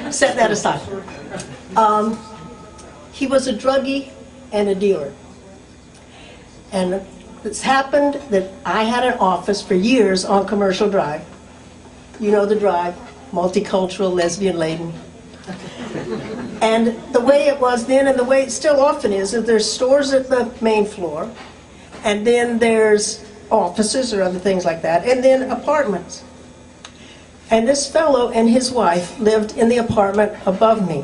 set that aside. He was a druggie and a dealer. And it's happened that I had an office for years on Commercial Drive. You know the drive, multicultural, lesbian-laden. And the way it was then, and the way it still often is, that there's stores at the main floor, and then there's offices or other things like that, and then apartments. And this fellow and his wife lived in the apartment above me.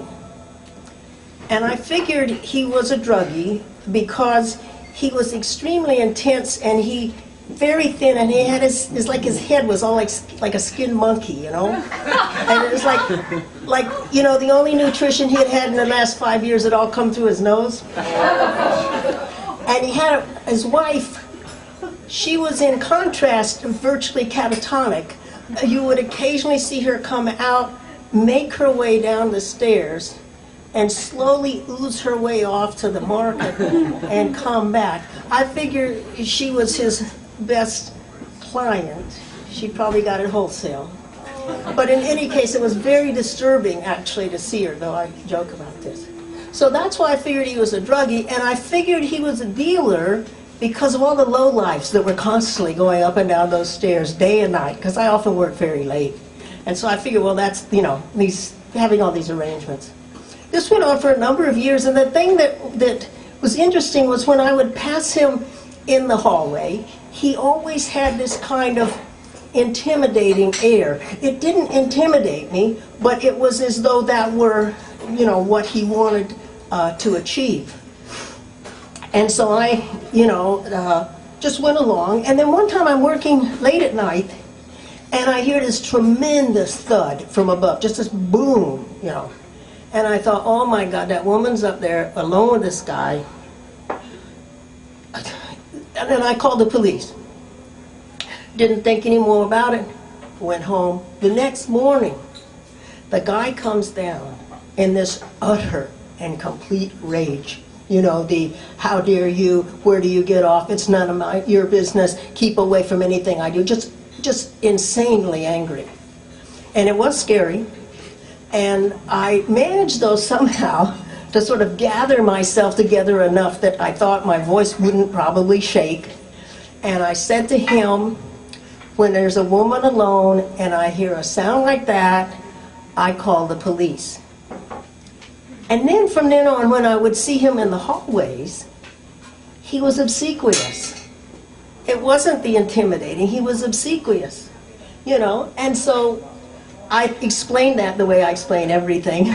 And I figured he was a druggie because he was extremely intense, and he very thin, and he had his like his head was all like a skinned monkey, you know. And it was like you know, the only nutrition he had had in the last 5 years had all come through his nose. And he had his wife. She was in contrast virtually catatonic. You would occasionally see her come out, make her way down the stairs, and slowly ooze her way off to the market and come back. I figured she was his best client. She probably got it wholesale. But in any case, it was very disturbing actually to see her, though I joke about this. So that's why I figured he was a druggie, and I figured he was a dealer because of all the lowlifes that were constantly going up and down those stairs day and night, because I often work very late. And so I figured, well, that's, you know, having all these arrangements. This went on for a number of years, and the thing that was interesting was when I would pass him in the hallway, he always had this kind of intimidating air. It didn't intimidate me, but it was as though that were, you know, what he wanted to achieve. And so I, you know, just went along. And then one time I'm working late at night, and I hear this tremendous thud from above, just this boom, you know. And I thought, oh my God, that woman's up there alone with this guy. And then I called the police. Didn't think any more about it. Went home. The next morning, the guy comes down in this utter and complete rage. You know, the how dare you, where do you get off, it's none of your business, keep away from anything I do. Just insanely angry. And it was scary. And I managed, though, somehow to sort of gather myself together enough that I thought my voice wouldn't probably shake. And I said to him, when there's a woman alone and I hear a sound like that, I call the police. And then from then on, when I would see him in the hallways, he was obsequious. It wasn't the intimidating, he was obsequious, you know. And so I explained that the way I explain everything,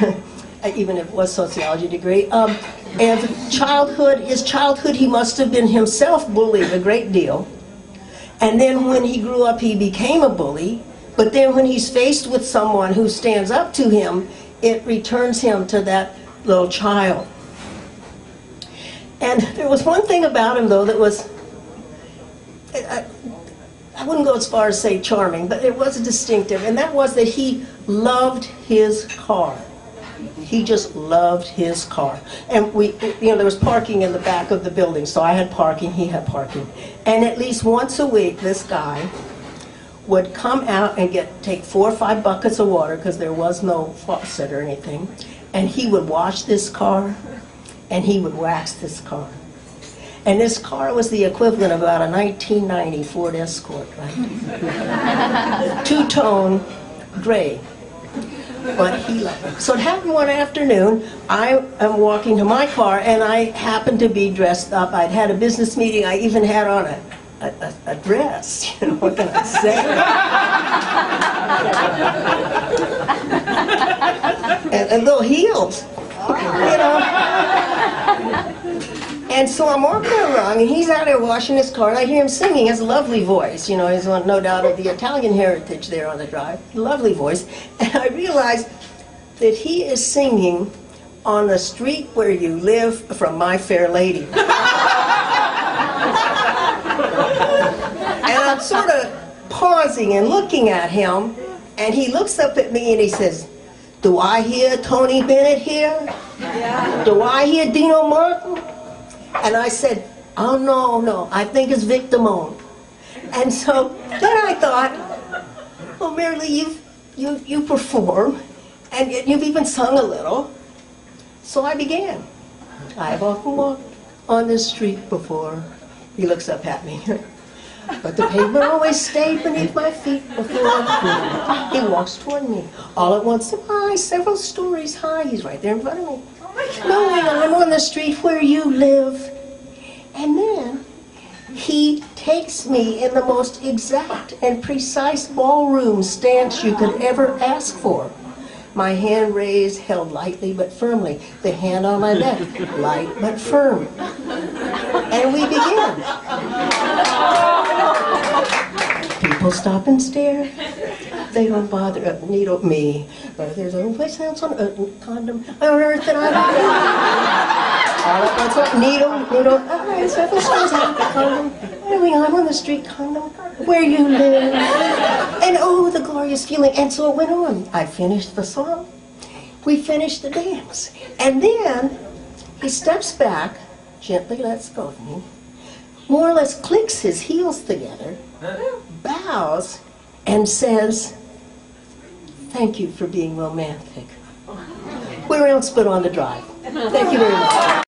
even if it was sociology degree. And his childhood, he must have been himself bullied a great deal. And then when he grew up, he became a bully. But then when he's faced with someone who stands up to him, it returns him to that little child. And there was one thing about him, though, that was, I wouldn't go as far as say charming, but it was distinctive, and that was that he loved his car. He just loved his car. And there was parking in the back of the building, so I had parking, he had parking. And at least once a week, this guy would come out and take 4 or 5 buckets of water, because there was no faucet or anything, and he would wash this car, and he would wax this car. And this car was the equivalent of about a 1990 Ford Escort, right? Two-tone gray. But he loved it. So it happened one afternoon. I am walking to my car, and I happened to be dressed up. I'd had a business meeting. I even had on a dress. You know, what can I say? and little heels. You know. And so I'm walking along, and he's out there washing his car, and I hear him singing. He has a lovely voice. You know, he's no doubt of the Italian heritage there on the drive. Lovely voice. And I realize that he is singing "On the Street Where You Live" from My Fair Lady. And I'm sort of pausing and looking at him, and he looks up at me and he says, "Do I hear Tony Bennett here? Yeah. Do I hear Dino Martin?" And I said, "Oh, no, I think it's Vic Damone." And so then I thought, well, Marylee, you perform, And you've even sung a little. So I began. I've often walked on this street before. He looks up at me. But the pavement always stayed beneath my feet before he walks toward me. All at once, several stories high. He's right there in front of me. Knowing I'm on the street where you live. And then he takes me in the most exact and precise ballroom stance you could ever ask for. My hand raised, held lightly but firmly. The hand on my neck, light but firm. And we begin. People stop and stare. They don't bother needle me. There's only place else on earth, condom on earth that all at once, needle, several stars out the condom. I'm on the street, condom, where you live. And oh, the glorious feeling. And so it went on. I finished the song. We finished the dance. And then he steps back, gently lets go of me, more or less clicks his heels together, bows, and says, "Thank you for being romantic." Where else but on the drive? Thank you very much.